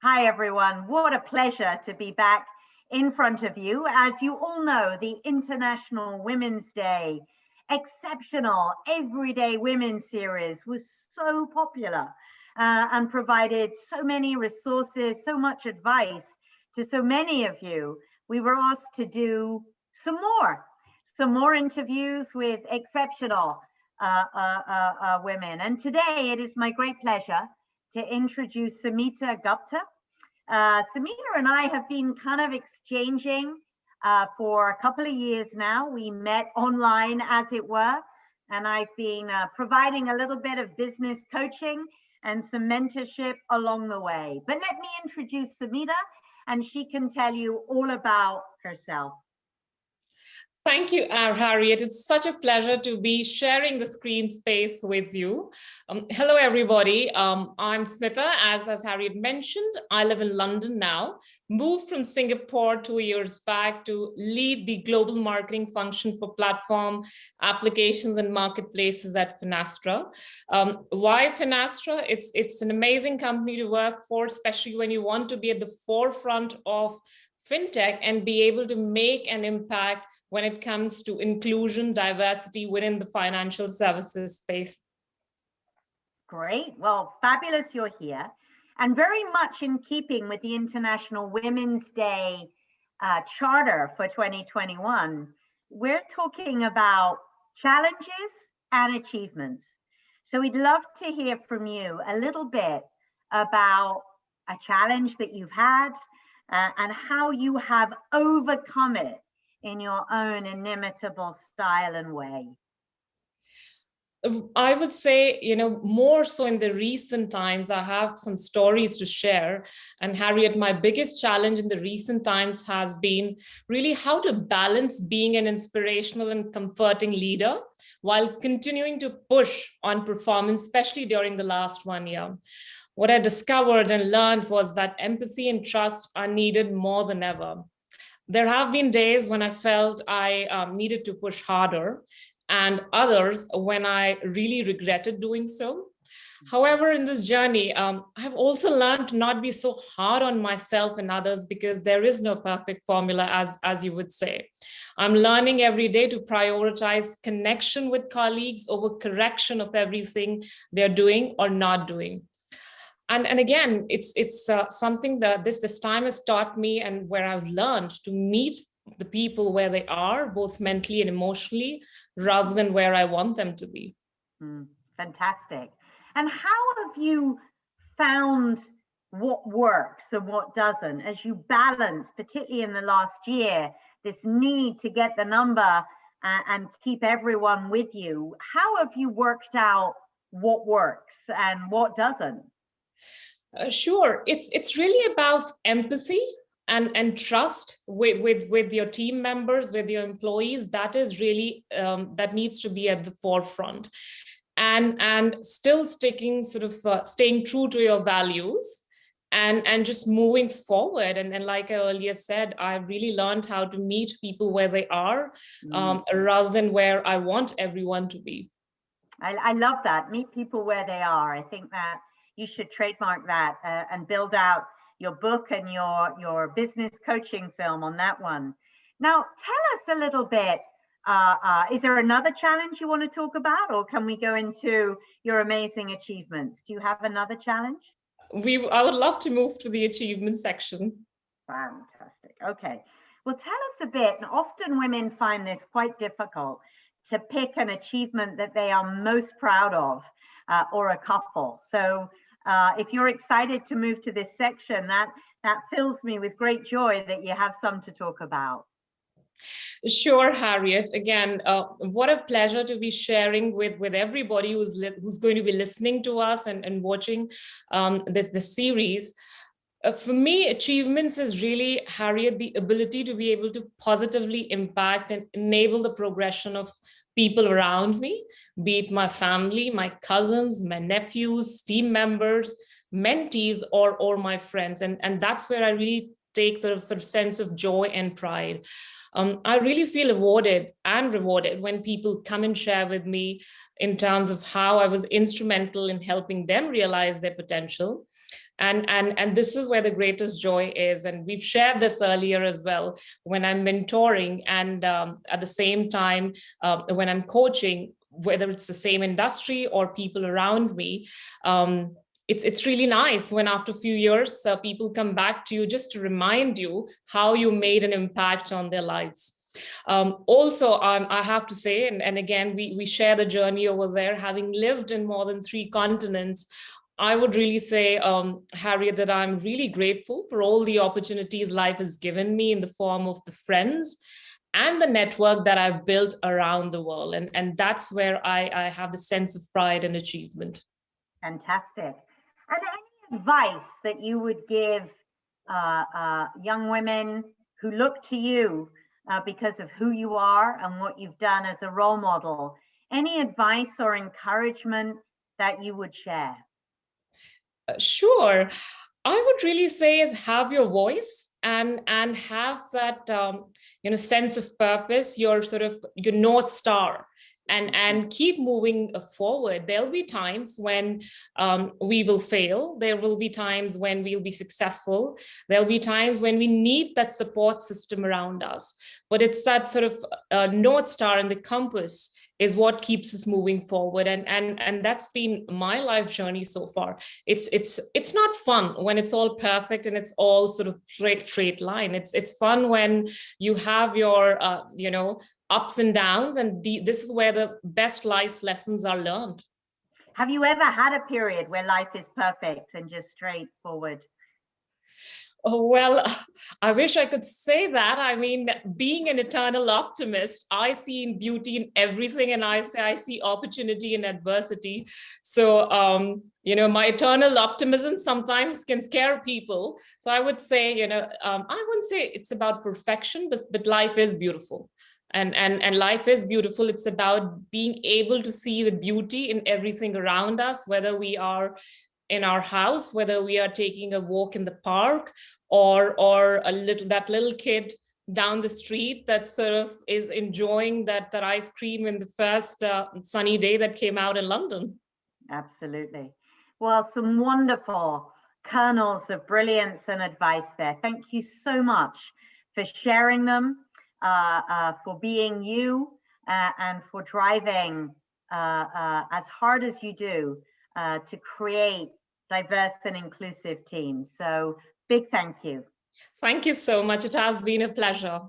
Hi, everyone. What a pleasure to be back in front of you. As you all know, the International Women's Day, exceptional Everyday Women series was so popular and provided so many resources, so much advice to so many of you. We were asked to do some more interviews with exceptional women. And today it is my great pleasure to introduce Smita Gupta. Smita and I have been kind of exchanging for a couple of years now. We met online, as it were, and I've been providing a little bit of business coaching and some mentorship along the way. But let me introduce Smita, and she can tell you all about herself. Thank you, Harriet. It's such a pleasure to be sharing the screen space with you. Hello, everybody. I'm Smita. As Harriet mentioned, I live in London now, moved from Singapore 2 years back to lead the global marketing function for platform applications and marketplaces at Finastra. Why Finastra? It's an amazing company to work for, especially when you want to be at the forefront of fintech and be able to make an impact when it comes to inclusion, diversity within the financial services space. Great. Well, fabulous you're here. And very much in keeping with the International Women's Day charter for 2021, we're talking about challenges and achievements. So we'd love to hear from you a little bit about a challenge that you've had and how you have overcome it in your own inimitable style and way. I would say, more so in the recent times, I have some stories to share. And Harriet, my biggest challenge in the recent times has been really how to balance being an inspirational and comforting leader while continuing to push on performance, especially during the last 1 year. What I discovered and learned was that empathy and trust are needed more than ever. There have been days when I felt I needed to push harder, and others when I really regretted doing so. However, in this journey, I've also learned to not be so hard on myself and others because there is no perfect formula, as you would say. I'm learning every day to prioritize connection with colleagues over correction of everything they're doing or not doing. And again, it's something that this time has taught me, and where I've learned to meet the people where they are, both mentally and emotionally, rather than where I want them to be. Fantastic. And how have you found what works and what doesn't as you balance, particularly in the last year, this need to get the number and keep everyone with you? How have you worked out what works and what doesn't? Sure. It's really about empathy and trust with your team members, with your employees. That is really that needs to be at the forefront, and still staying true to your values and just moving forward. And like I earlier said, I've really learned how to meet people where they are rather than where I want everyone to be. I love that. Meet people where they are. I think that you should trademark that and build out your book and your business coaching film on that one. Now, tell us a little bit, is there another challenge you want to talk about, or can we go into your amazing achievements? Do you have another challenge? I would love to move to the achievement section. Fantastic. Okay. Well, tell us a bit. And often women find this quite difficult to pick an achievement that they are most proud of, or a couple. So if you're excited to move to this section, that fills me with great joy that you have some to talk about. Sure, Harriet. Again, what a pleasure to be sharing with everybody who's going to be listening to us and watching this series. For me, achievements is really, Harriet, the ability to be able to positively impact and enable the progression of people around me, be it my family, my cousins, my nephews, team members, mentees, or my friends. And that's where I really take the sort of sense of joy and pride. I really feel awarded and rewarded when people come and share with me in terms of how I was instrumental in helping them realize their potential. And this is where the greatest joy is. And we've shared this earlier as well, when I'm mentoring and at the same time, when I'm coaching, whether it's the same industry or people around me, it's really nice when after a few years, people come back to you just to remind you how you made an impact on their lives. Also, I have to say, and again, we share the journey over there, having lived in more than 3 continents. I would really say, Harriet, that I'm really grateful for all the opportunities life has given me in the form of the friends and the network that I've built around the world. And that's where I have the sense of pride and achievement. Fantastic. And any advice that you would give young women who look to you because of who you are and what you've done as a role model? Any advice or encouragement that you would share? Sure. I would really say is have your voice and have that sense of purpose, your sort of your North Star, and keep moving forward. There'll be times when we will fail. There will be times when we'll be successful. There'll be times when we need that support system around us. But it's that sort of North Star and the compass is what keeps us moving forward. And that's been my life journey so far. It's not fun when it's all perfect and it's all sort of straight line. It's fun when you have your ups and downs, and this is where the best life lessons are learned. Have you ever had a period where life is perfect and just straightforward? Oh, well, I wish I could say that. I mean, being an eternal optimist, I see beauty in everything, and I see opportunity in adversity. So, my eternal optimism sometimes can scare people. So I would say, I wouldn't say it's about perfection, but life is beautiful. And life is beautiful. It's about being able to see the beauty in everything around us, whether we are in our house, whether we are taking a walk in the park, or that little kid down the street that sort of is enjoying that ice cream in the first sunny day that came out in London. Absolutely. Well, some wonderful kernels of brilliance and advice there. Thank you so much for sharing them, for being you, and for driving as hard as you do to create diverse and inclusive teams. So big thank you. Thank you so much. It has been a pleasure.